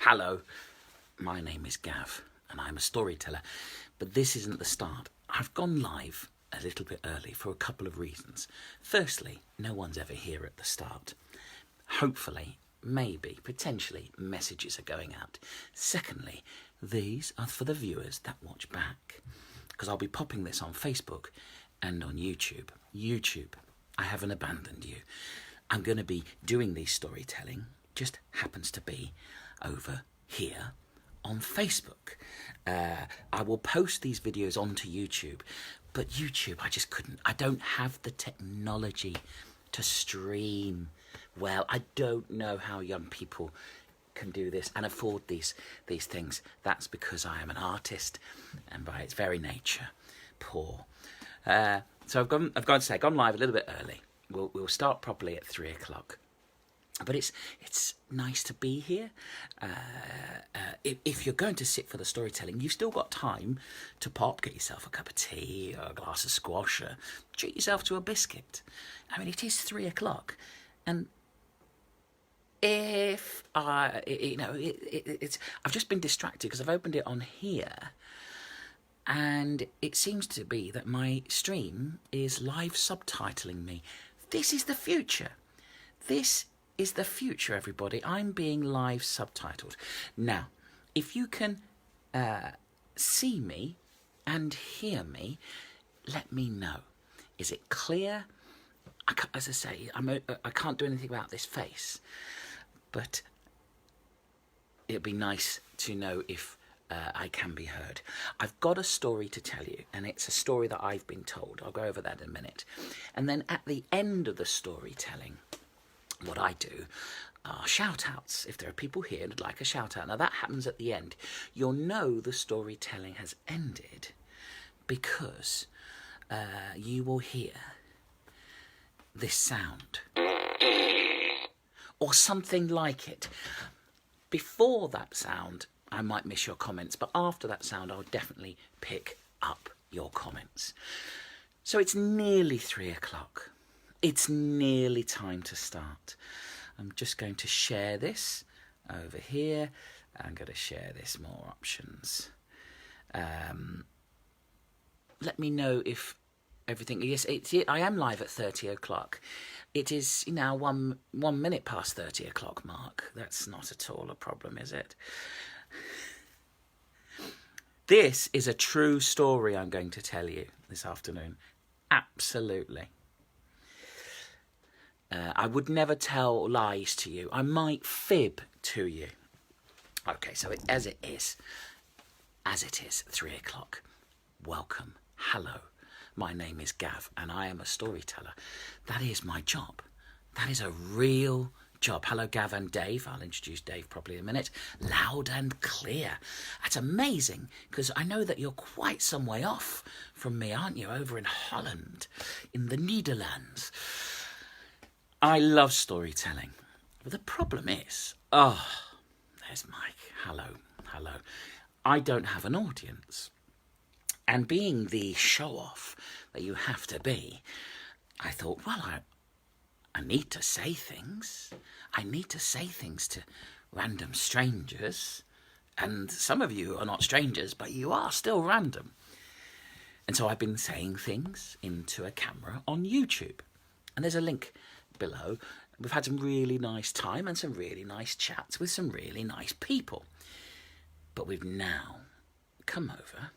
Hello, my name is Gav and I'm a storyteller, but this isn't the start. I've gone live a little bit early for a couple of reasons. Firstly, no one's ever here at the start. Hopefully, maybe, potentially, messages are going out. Secondly, these are for the viewers that watch back, because I'll be popping this on Facebook and on YouTube. YouTube, I haven't abandoned you. I'm going to be doing these storytelling, just happens to be over here on Facebook. I will post these videos onto YouTube, but YouTube, I don't have the technology to stream well. I don't know how young people can do this and afford these things. That's because I am an artist and by its very nature, poor. So I've gone live a little bit early. We'll start properly at 3 o'clock. But it's nice to be here. If you're going to sit for the storytelling, you've still got time to get yourself a cup of tea or a glass of squash, or treat yourself to a biscuit. I mean, it is 3 o'clock, and if I've just been distracted because I've opened it on here, and it seems to be that my stream is live subtitling me. This is the future. This is the future, everybody. I'm being live subtitled. Now, if you can see me and hear me, let me know. Is it clear? As I say, I can't do anything about this face, but it'd be nice to know if I can be heard. I've got a story to tell you, and it's a story that I've been told. I'll go over that in a minute. And then at the end of the storytelling, what I do are shout-outs. If there are people here who'd like a shout-out, now that happens at the end. You'll know the storytelling has ended because you will hear this sound or something like it. Before that sound, I might miss your comments, but after that sound, I'll definitely pick up your comments. So it's nearly 3 o'clock. It's nearly time to start. I'm just going to share this over here. I'm going to share this, more options. Let me know if everything... Yes, I am live at 30 o'clock. It is now 1 minute past 30 o'clock mark. That's not at all a problem, is it? This is a true story I'm going to tell you this afternoon. Absolutely. I would never tell lies to you. I might fib to you. Okay, so as it is 3 o'clock. Welcome. Hello. My name is Gav and I am a storyteller. That is my job. That is a real job. Hello, Gav and Dave. I'll introduce Dave properly in a minute. Loud and clear. That's amazing, because I know that you're quite some way off from me, aren't you? Over in Holland, in the Netherlands. I love storytelling. But the problem is, there's Mike. Hello. I don't have an audience. And being the show-off that you have to be, I thought, well, I need to say things. I need to say things to random strangers. And some of you are not strangers, but you are still random. And so I've been saying things into a camera on YouTube. And there's a link below. We've had some really nice time and some really nice chats with some really nice people. But we've now come over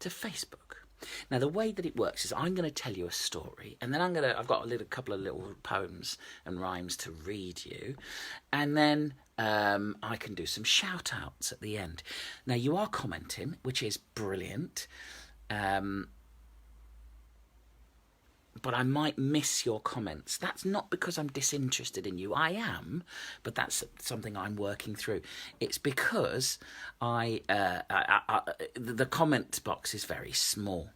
to Facebook. Now, the way that it works is I'm going to tell you a story, and then I've got a couple of little poems and rhymes to read you, and then I can do some shout-outs at the end. Now, you are commenting, which is brilliant, but I might miss your comments. That's not because I'm disinterested in you. I am, but that's something I'm working through. It's because the comment box is very small.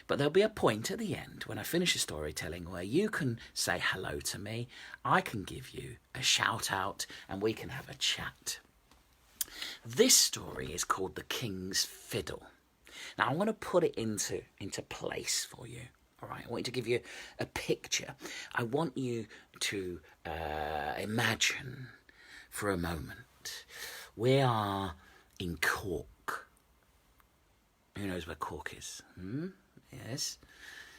But there'll be a point at the end when I finish a storytelling where you can say hello to me, I can give you a shout out, and we can have a chat. This story is called The King's Fiddle. Now I want to put it into place for you. All right, I want to give you a picture. I want you to imagine for a moment We are in Cork. Who knows where Cork is? Yes,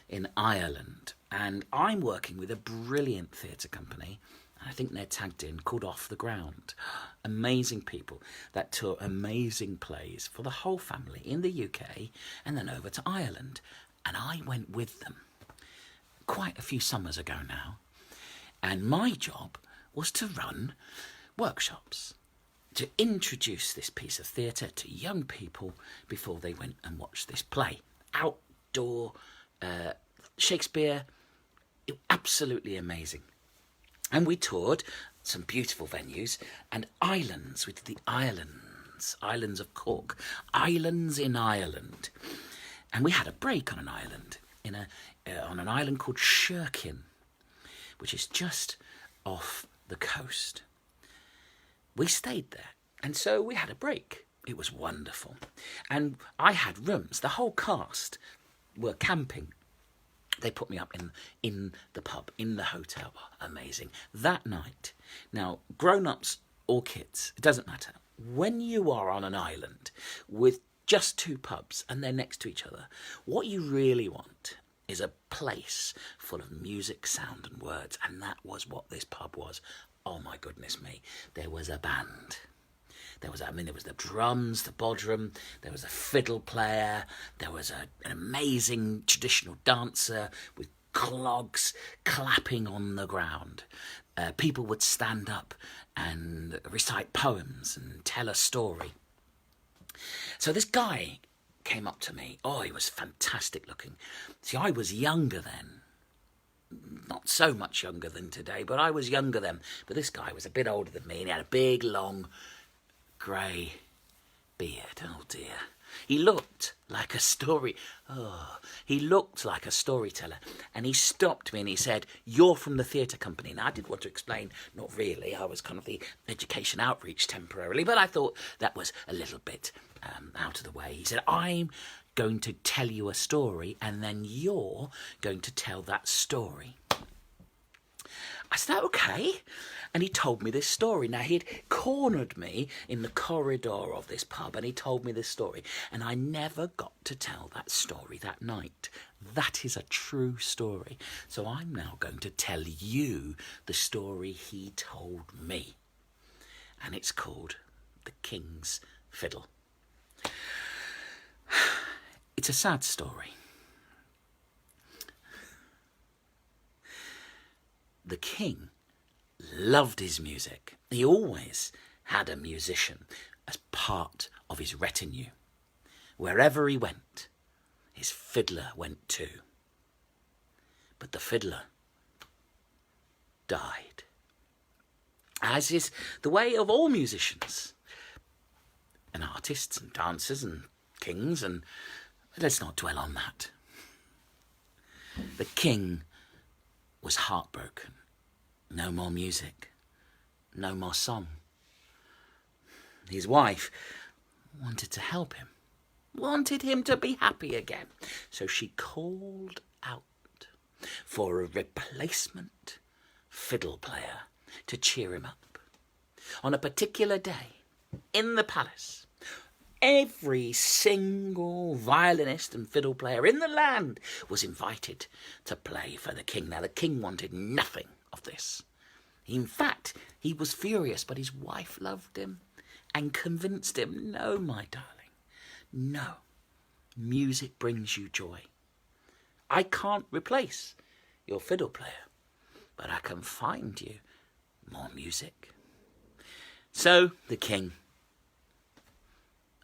in Ireland. And I'm working with a brilliant theatre company. I think they're tagged in, called Off the Ground. Amazing people that tour amazing plays for the whole family in the UK and then over to Ireland. And I went with them quite a few summers ago now. And my job was to run workshops, to introduce this piece of theatre to young people before they went and watched this play. Outdoor Shakespeare, absolutely amazing. And we toured some beautiful venues and islands. We did the islands of Cork, islands in Ireland. And we had a break on an island, on an island called Shirkin, which is just off the coast. We stayed there, and so we had a break. It was wonderful. And I had rooms. The whole cast were camping. They put me up in the pub, in the hotel. Amazing. That night, now, grown-ups or kids, it doesn't matter. When you are on an island with just two pubs and they're next to each other, what you really want is a place full of music, sound and words. And that was what this pub was. Oh, my goodness me. There was a band. There was the drums, the bodrum, there was a fiddle player, there was an amazing traditional dancer with clogs clapping on the ground. People would stand up and recite poems and tell a story. So this guy came up to me. Oh, he was fantastic looking. See, I was younger then. Not so much younger than today, but I was younger then. But this guy was a bit older than me, and he had a big, long, grey beard. Oh dear. He looked like a storyteller. And he stopped me and he said, "You're from the theatre company." Now I did want to explain, not really. I was kind of the education outreach temporarily, but I thought that was a little bit out of the way. He said, "I'm going to tell you a story and then you're going to tell that story." I said, "Okay." And he told me this story. Now, he'd cornered me in the corridor of this pub and he told me this story. And I never got to tell that story that night. That is a true story. So I'm now going to tell you the story he told me. And it's called The King's Fiddle. It's a sad story. The king loved his music. He always had a musician as part of his retinue. Wherever he went, his fiddler went too. But the fiddler died, as is the way of all musicians and artists and dancers and kings, and let's not dwell on that. The king was heartbroken. No more music, no more song. His wife wanted to help him, wanted him to be happy again. So she called out for a replacement fiddle player to cheer him up. On a particular day in the palace, every single violinist and fiddle player in the land was invited to play for the king. Now, the king wanted nothing of this. In fact, he was furious, but his wife loved him and convinced him, "No, my darling, no. Music brings you joy. I can't replace your fiddle player, but I can find you more music." So the king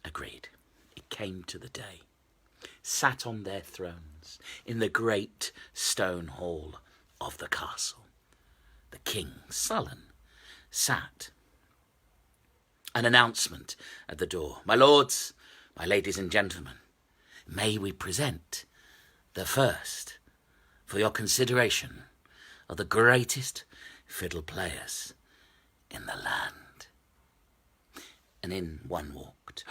agreed. It came to the day. Sat on their thrones in the great stone hall of the castle. The king, sullen, sat. An announcement at the door. "My lords, my ladies and gentlemen, may we present the first, for your consideration, of the greatest fiddle players in the land." And in one walked.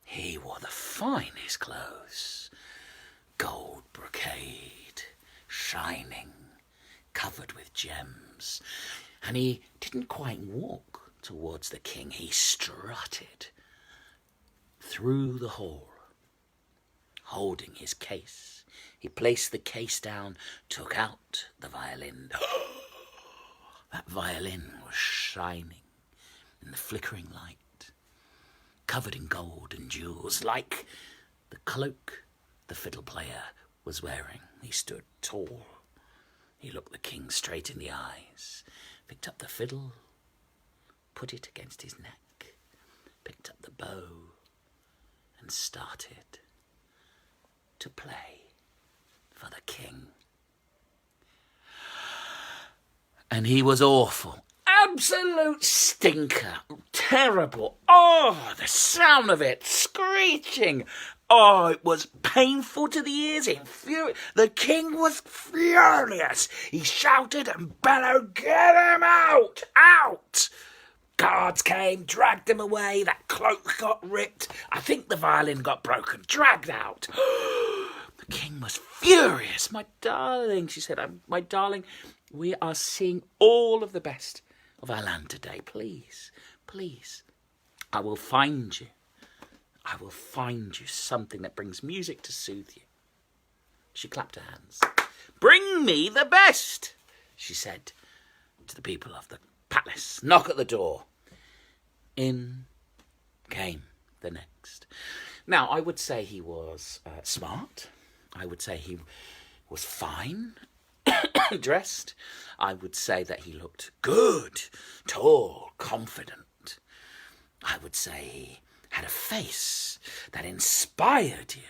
He wore the finest clothes, gold brocade, shining, covered with gems. And he didn't quite walk towards the king. He strutted through the hall, holding his case. He placed the case down, took out the violin. That violin was shining in the flickering light, covered in gold and jewels, like the cloak the fiddle player was wearing. He stood tall. He looked the king straight in the eyes, picked up the fiddle, put it against his neck, picked up the bow, and started to play for the king. And he was awful. Absolute stinker. Terrible. Oh, the sound of it. Screeching. Oh, it was painful to the ears. The king was furious. He shouted and bellowed, "Get him out! Out!" Guards came, dragged him away. That cloak got ripped. I think the violin got broken. Dragged out. The king was furious. "My darling," she said, "my darling, we are seeing all of the best of our land today. Please, please, I will find you something that brings music to soothe you." She clapped her hands. "Bring me the best," she said to the people of the palace. "Knock at the door." In came the next. Now, I would say he was smart. I would say he was fine dressed. I would say that he looked good, tall, confident. I would say he had a face that inspired you.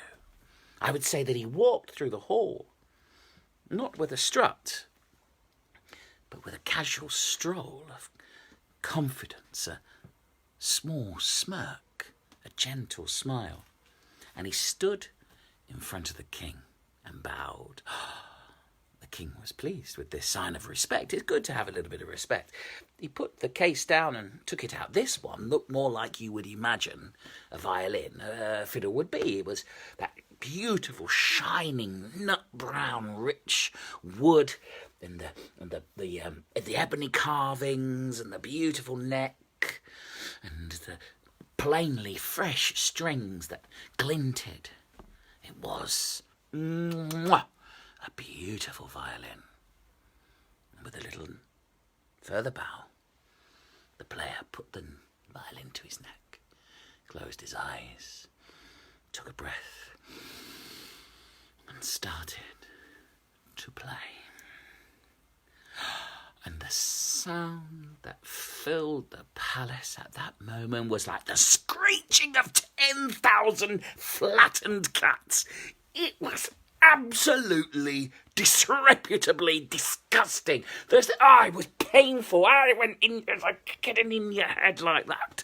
I would say that he walked through the hall, not with a strut, but with a casual stroll of confidence, a small smirk, a gentle smile. And he stood in front of the king and bowed. The king was pleased with this sign of respect. It's good to have a little bit of respect. He put the case down and took it out. This one looked more like you would imagine a violin, a fiddle would be. It was that beautiful, shining, nut brown, rich wood, and the ebony carvings, and the beautiful neck, and the plainly fresh strings that glinted. It was a beautiful violin. And with a little further bow, the player put the violin to his neck, closed his eyes, took a breath, and started to play. And the sound that filled the palace at that moment was like the screeching of 10,000 flattened cats. It was absolutely disreputably disgusting. It was painful. It was like getting in your head like that.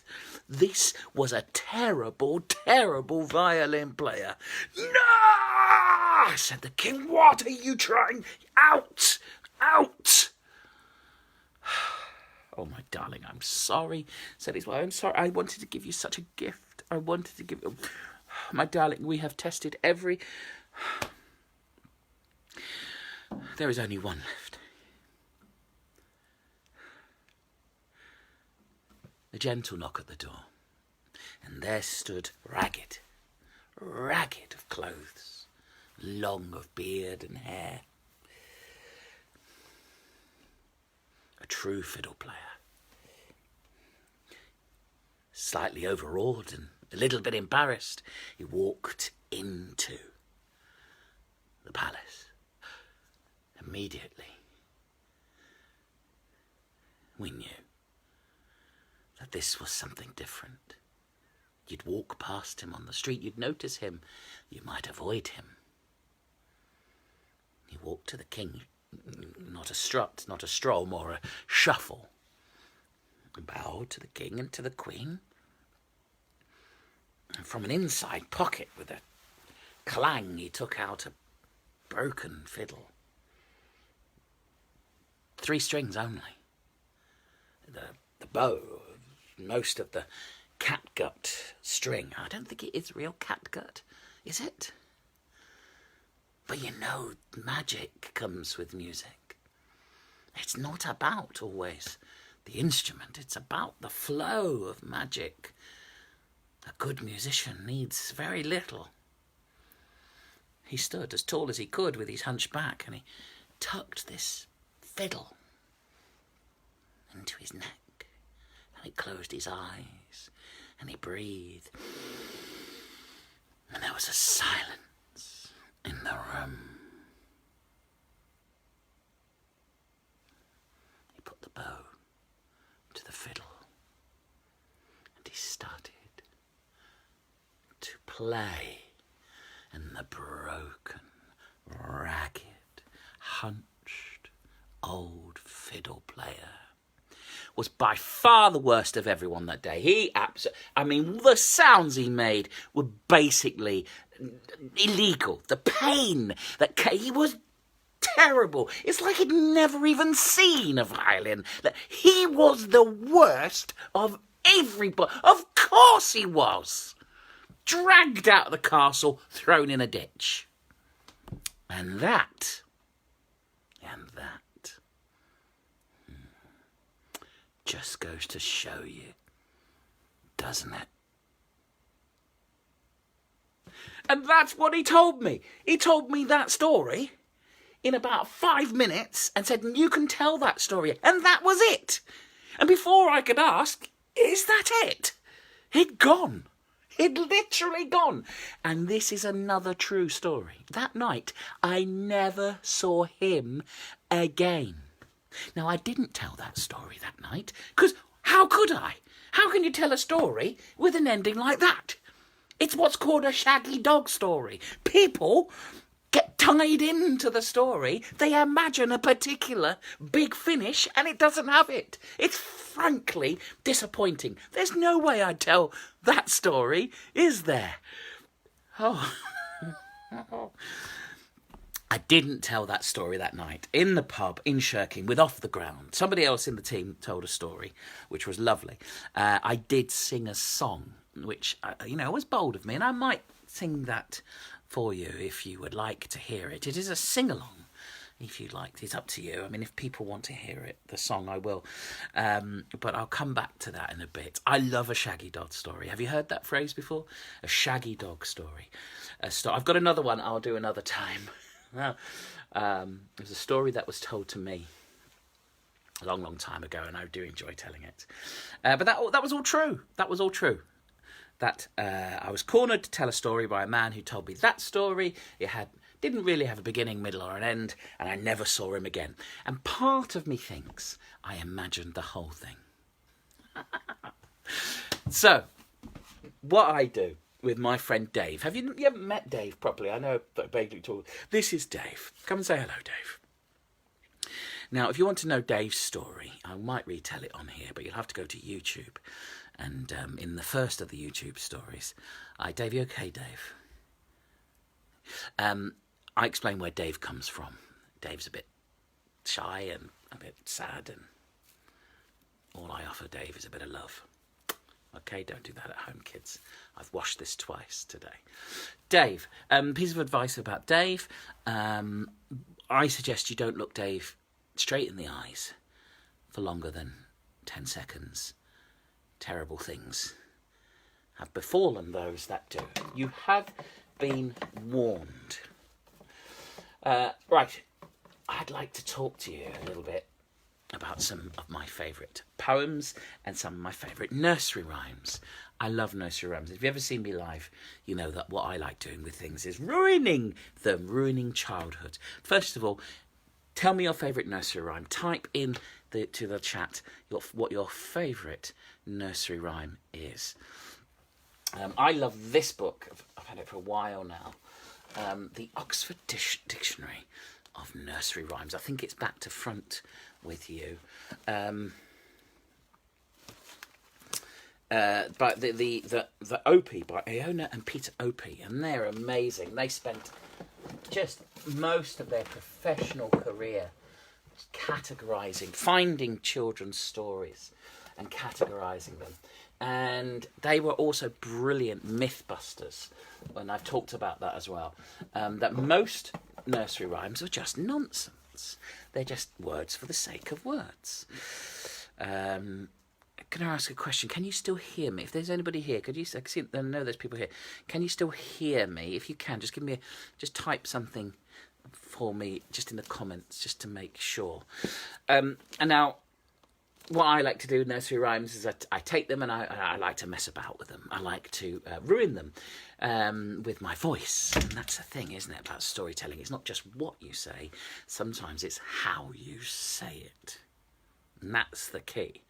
This was a terrible, terrible violin player. "No!" said the king. "What are you trying? Out! Out!" "Oh, my darling, I'm sorry," said his wife. "I'm sorry. I wanted to give you such a gift. I wanted to give you... My darling, we have tested every... There is only one left." A gentle knock at the door, and there stood ragged of clothes, long of beard and hair, a true fiddle player. Slightly overawed and a little bit embarrassed, he walked into the palace. Immediately, we knew that this was something different. You'd walk past him on the street, you'd notice him, you might avoid him. He walked to the king, not a strut, not a stroll, more a shuffle. He bowed to the king and to the queen. And from an inside pocket with a clang, he took out a broken fiddle. 3 strings only. The bow, most of the catgut string. I don't think it is real catgut, is it? But you know, magic comes with music. It's not about always the instrument. It's about the flow of magic. A good musician needs very little. He stood as tall as he could with his hunched back, and he tucked this fiddle into his neck, and he closed his eyes, and he breathed. And there was a silence in the room. He put the bow to the fiddle, and he started to play, and the broken, ragged, hunched, old fiddle player was by far the worst of everyone that day. The sounds he made were basically illegal. The pain he was terrible. It's like he'd never even seen a violin. He was the worst of everybody. Of course he was. Dragged out of the castle, thrown in a ditch. And that just goes to show you, doesn't it? And that's what he told me. He told me that story in about 5 minutes and said, you can tell that story. And that was it. And before I could ask, is that it? He'd gone. He'd literally gone. And this is another true story. That night, I never saw him again. Now, I didn't tell that story that night, because how could I? How can you tell a story with an ending like that? It's what's called a shaggy dog story. People get tied into the story. They imagine a particular big finish, and it doesn't have it. It's frankly disappointing. There's no way I'd tell that story, is there? Oh. I didn't tell that story that night. In the pub, in Shirking, with Off the Ground. Somebody else in the team told a story, which was lovely. I did sing a song, which, was bold of me, and I might sing that for you if you would like to hear it. It is a sing-along, if you'd like. It's up to you. I mean, if people want to hear it, the song, I will. But I'll come back to that in a bit. I love a shaggy dog story. Have you heard that phrase before? A shaggy dog story. I've got another one I'll do another time. It was a story that was told to me a long, long time ago, and I do enjoy telling it. But that was all true. That was all true. That I was cornered to tell a story by a man who told me that story. It didn't really have a beginning, middle, or an end, and I never saw him again. And part of me thinks I imagined the whole thing. So, what I do with my friend Dave. You haven't met Dave properly. I know vaguely talk. This is Dave. Come and say hello, Dave. Now, if you want to know Dave's story, I might retell it on here, but you'll have to go to YouTube. And in the first of the YouTube stories, Dave, you okay, Dave? I explain where Dave comes from. Dave's a bit shy and a bit sad, and all I offer Dave is a bit of love. Okay, don't do that at home, kids. I've washed this twice today. Dave, piece of advice about Dave. I suggest you don't look Dave straight in the eyes for longer than 10 seconds. Terrible things have befallen those that do. You have been warned. Right, I'd like to talk to you a little bit about some of my favourite poems and some of my favourite nursery rhymes. I love nursery rhymes. If you've ever seen me live, you know that what I like doing with things is ruining them, ruining childhood. First of all, tell me your favourite nursery rhyme. Type in to the chat what your favourite nursery rhyme is. I love this book. I've had it for a while now. The Oxford Dictionary of Nursery Rhymes. I think it's back to front with you. But the Opie by Iona and Peter Opie, and they're amazing. They spent just most of their professional career finding children's stories and categorising them. And they were also brilliant mythbusters, and I've talked about that as well. That most nursery rhymes are just nonsense. They're just words for the sake of words. Can I ask a question? Can you still hear me? If there's anybody here, could you? I know there's people here. Can you still hear me? If you can, just give me just type something for me, just in the comments, just to make sure. And now, what I like to do with nursery rhymes is I take them and I like to mess about with them. I like to ruin them with my voice. And that's the thing, isn't it, about storytelling? It's not just what you say. Sometimes it's how you say it. And that's the key.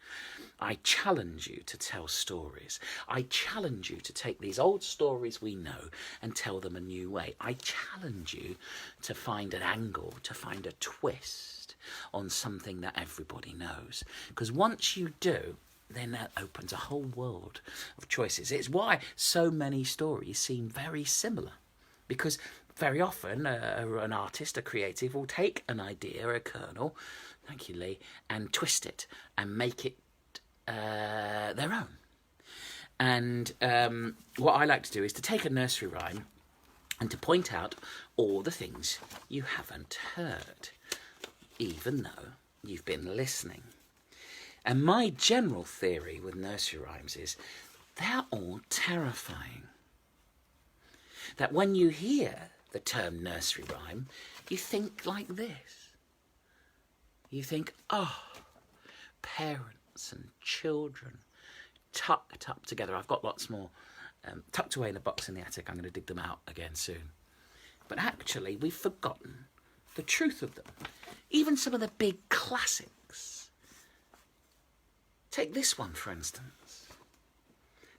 I challenge you to tell stories. I challenge you to take these old stories we know and tell them a new way. I challenge you to find an angle, to find a twist on something that everybody knows. Because once you do, then that opens a whole world of choices. It's why so many stories seem very similar. Because very often an artist, a creative, will take an idea, a kernel, thank you, Lee, and twist it and make it their own. And what I like to do is to take a nursery rhyme and to point out all the things you haven't heard, even though you've been listening. And my general theory with nursery rhymes is they're all terrifying. That when you hear the term nursery rhyme, you think like this. You think, oh, parents and children tucked up together. I've got lots more tucked away in a box in the attic. I'm going to dig them out again soon. But actually, we've forgotten the truth of them. Even some of the big classics. Take this one, for instance.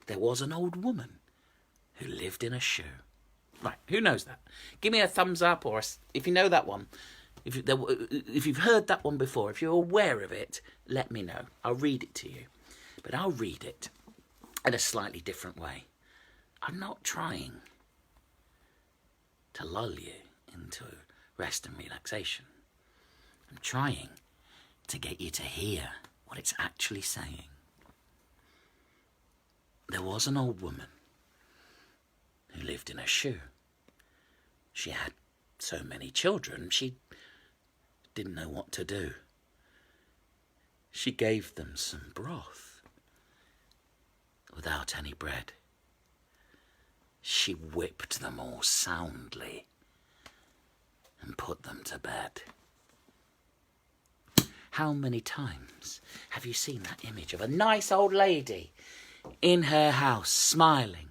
There was an old woman who lived in a shoe. Right, who knows that? Give me a thumbs up, or if you know that one. If you've heard that one before, if you're aware of it, let me know. I'll read it to you. But I'll read it in a slightly different way. I'm not trying to lull you into rest and relaxation. I'm trying to get you to hear what it's actually saying. There was an old woman who lived in a shoe. She had so many children, she didn't know what to do. She gave them some broth without any bread. She whipped them all soundly and put them to bed. How many times have you seen that image of a nice old lady in her house smiling?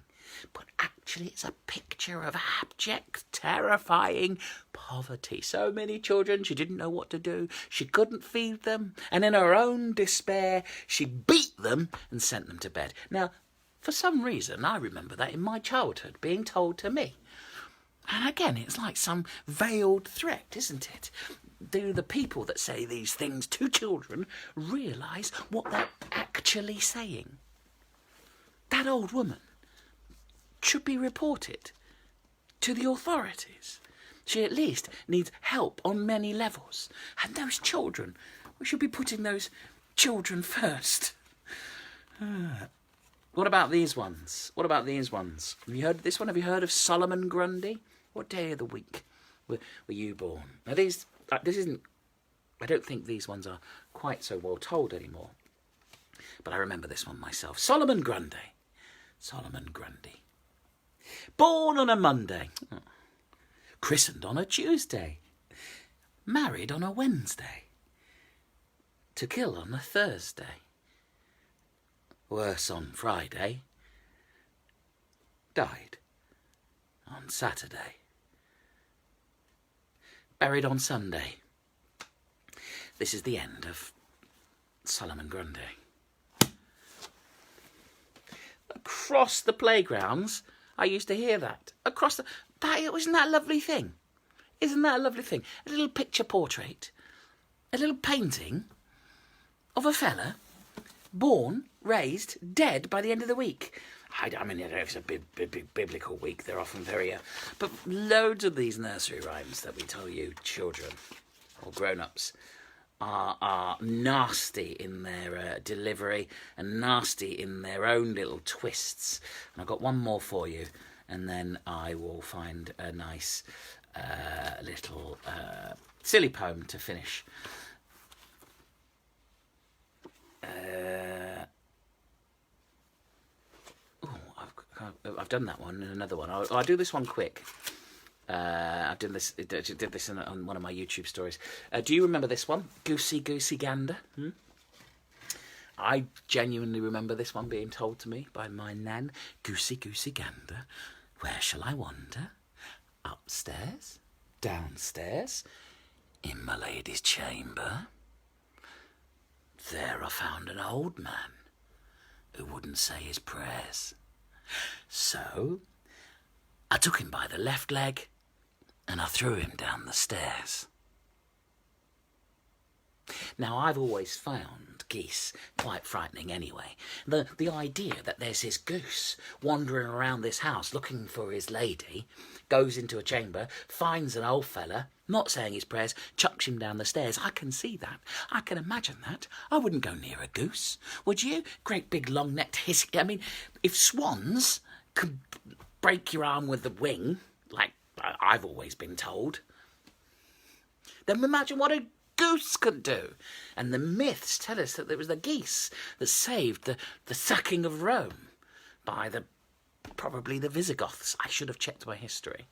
But actually it's a picture of abject, terrifying poverty. So many children, she didn't know what to do. She couldn't feed them. And in her own despair, she beat them and sent them to bed. Now, for some reason, I remember that in my childhood being told to me. And again, it's like some veiled threat, isn't it? Do the people that say these things to children realise what they're actually saying? That old woman should be reported to the authorities. She at least needs help on many levels. And those children, we should be putting those children first. What about these ones? What about these ones? Have you heard of this one? Have you heard of Solomon Grundy? What day of the week were you born? Now this isn't, I don't think these ones are quite so well told anymore. But I remember this one myself. Solomon Grundy. Solomon Grundy. Born on a Monday. Christened on a Tuesday. Married on a Wednesday. To kill on a Thursday. Worse on Friday. Died on Saturday. Buried on Sunday. This is the end of Solomon Grundy. Across the playgrounds, I used to hear that. Across the... Isn't that a lovely thing? Isn't that a lovely thing? A little picture portrait. A little painting of a fella born, raised, dead by the end of the week. I don't know if it's a big biblical week. They're often very... but loads of these nursery rhymes that we tell you, children or grown-ups, are nasty in their delivery and nasty in their own little twists. And I've got one more for you, and then I will find a nice little silly poem to finish. I've done that one and another one. I'll do this one quick. I did this on one of my YouTube stories. Do you remember this one? Goosey Goosey Gander? I genuinely remember this one being told to me by my nan. Goosey Goosey Gander, where shall I wander? Upstairs? Downstairs? In my lady's chamber? There I found an old man who wouldn't say his prayers. So I took him by the left leg and I threw him down the stairs. Now, I've always found geese quite frightening anyway. The idea that there's this goose wandering around this house looking for his lady, goes into a chamber, finds an old fella, not saying his prayers, chucks him down the stairs. I can see that. I can imagine that. I wouldn't go near a goose, would you? Great big long-necked hiss. I mean, if swans could break your arm with the wing, like I've always been told, then imagine what a goose could do. And the myths tell us that it was the geese that saved the sacking of Rome by probably the Visigoths. I should have checked my history.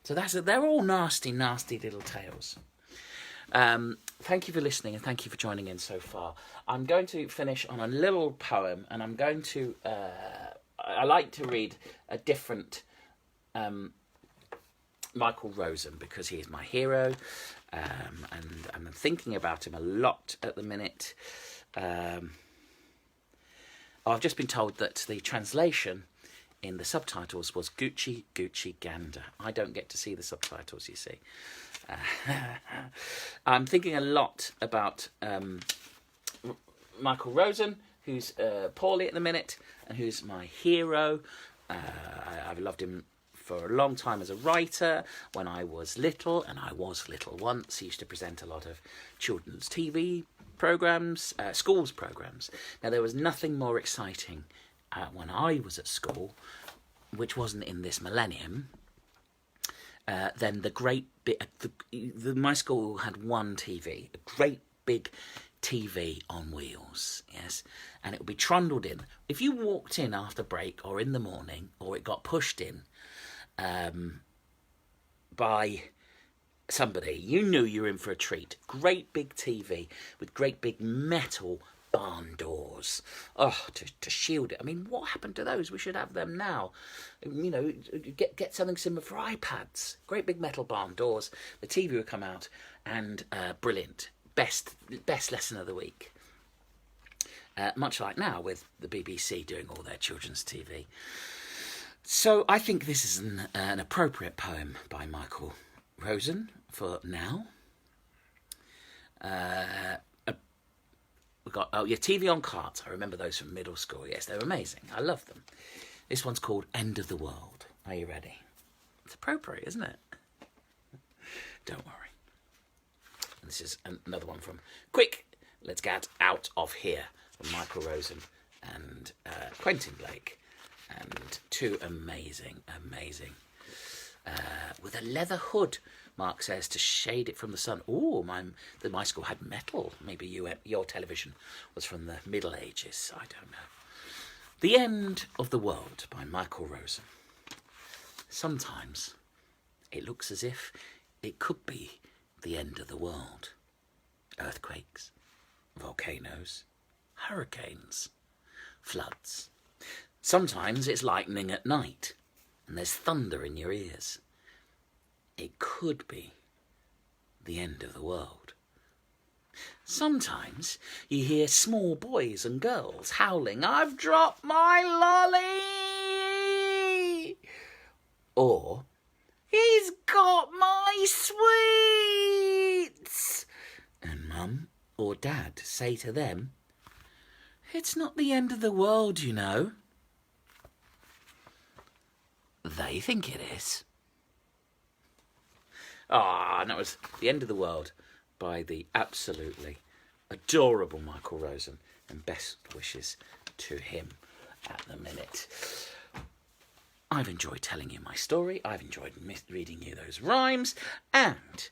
So they're all nasty, nasty little tales. Thank you for listening and thank you for joining in so far. I'm going to finish on a little poem, and I'm going to I like to read a different Michael Rosen because he is my hero, and I'm thinking about him a lot at the minute. I've just been told that the translation in the subtitles was Gucci Gucci Gander. I don't get to see the subtitles, you see. I'm thinking a lot about Michael Rosen, who's poorly at the minute and who's my hero. I've loved him for a long time as a writer. When I was little, and I was little once, he used to present a lot of children's TV programmes, schools programmes. Now, there was nothing more exciting when I was at school, which wasn't in this millennium, then the great bit. My school had one TV, a great big TV on wheels, yes, and it would be trundled in. If you walked in after break or in the morning, or it got pushed in by somebody, you knew you were in for a treat. Great big TV with great big metal barn doors, to shield it. I mean, what happened to those? We should have them now. You know, get something similar for iPads. Great big metal barn doors. The TV would come out, and brilliant. Best lesson of the week. Much like now with the BBC doing all their children's TV. So I think this is an appropriate poem by Michael Rosen for now. We've got, TV on Carts. I remember those from middle school. Yes, they're amazing. I love them. This one's called End of the World. Are you ready? It's appropriate, isn't it? Don't worry. And this is another one from Quick, Let's Get Out of Here from Michael Rosen and Quentin Blake. And two amazing, with a leather hood, Mark says, to shade it from the sun. Oh, my school had metal. Maybe your television was from the Middle Ages. I don't know. The End of the World by Michael Rosen. Sometimes it looks as if it could be the end of the world. Earthquakes, volcanoes, hurricanes, floods. Sometimes it's lightning at night and there's thunder in your ears. It could be the end of the world. Sometimes you hear small boys and girls howling, "I've dropped my lolly!" Or, "He's got my sweets!" And Mum or Dad say to them, "It's not the end of the world, you know." They think it is. And that was The End of the World by the absolutely adorable Michael Rosen, and best wishes to him at the minute. I've enjoyed telling you my story. I've enjoyed reading you those rhymes. And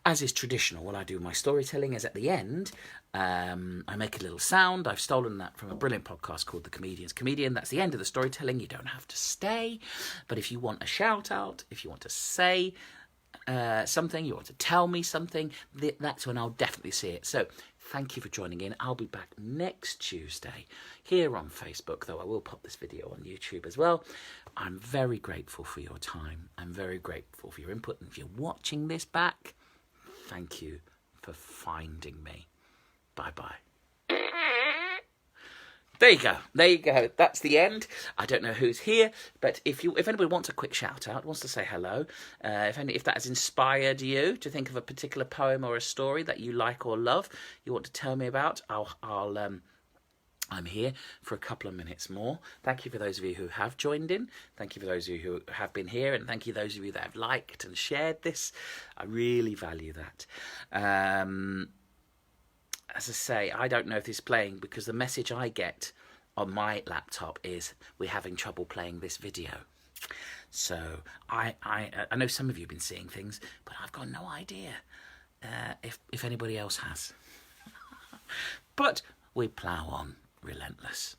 as is traditional, what I do with my storytelling is at the end, I make a little sound. I've stolen that from a brilliant podcast called The Comedian's Comedian. That's the end of the storytelling. You don't have to stay. But if you want a shout out, if you want to say something, you want to tell me something, that's when I'll definitely see it. So thank you for joining in. I'll be back next Tuesday here on Facebook, though I will pop this video on YouTube as well. I'm very grateful for your time. I'm very grateful for your input. And if you're watching this back, thank you for finding me. Bye-bye. There you go. There you go. That's the end. I don't know who's here, but if anybody wants a quick shout out, wants to say hello, if that has inspired you to think of a particular poem or a story that you like or love, you want to tell me about, I'm here for a couple of minutes more. Thank you for those of you who have joined in. Thank you for those of you who have been here, and thank you those of you that have liked and shared this. I really value that. As I say, I don't know if this is playing because the message I get on my laptop is we're having trouble playing this video. So I know some of you have been seeing things, but I've got no idea if anybody else has. But we plough on, relentless.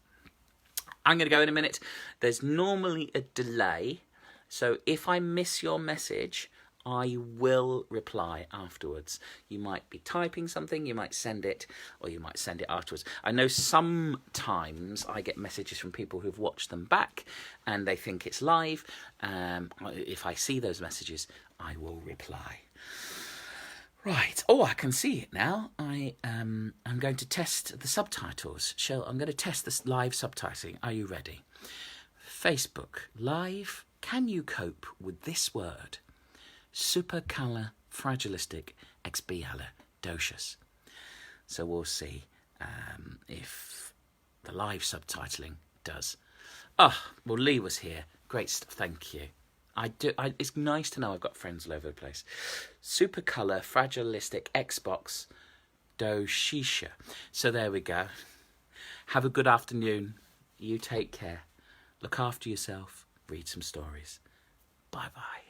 I'm going to go in a minute. There's normally a delay, so if I miss your message, I will reply afterwards. You might be typing something, you might send it, or you might send it afterwards. I know sometimes I get messages from people who've watched them back and they think it's live. If I see those messages, I will reply. Right. Oh, I can see it now. I'm going to test the subtitles. I'm going to test this live subtitling. Are you ready? Facebook Live. Can you cope with this word? Supercalifragilisticexpialidocious. So we'll see if the live subtitling does. Well, Lee was here. Great stuff. Thank you. It's nice to know I've got friends all over the place. Supercalifragilisticexpialidocious. So there we go. Have a good afternoon. You take care. Look after yourself. Read some stories. Bye-bye.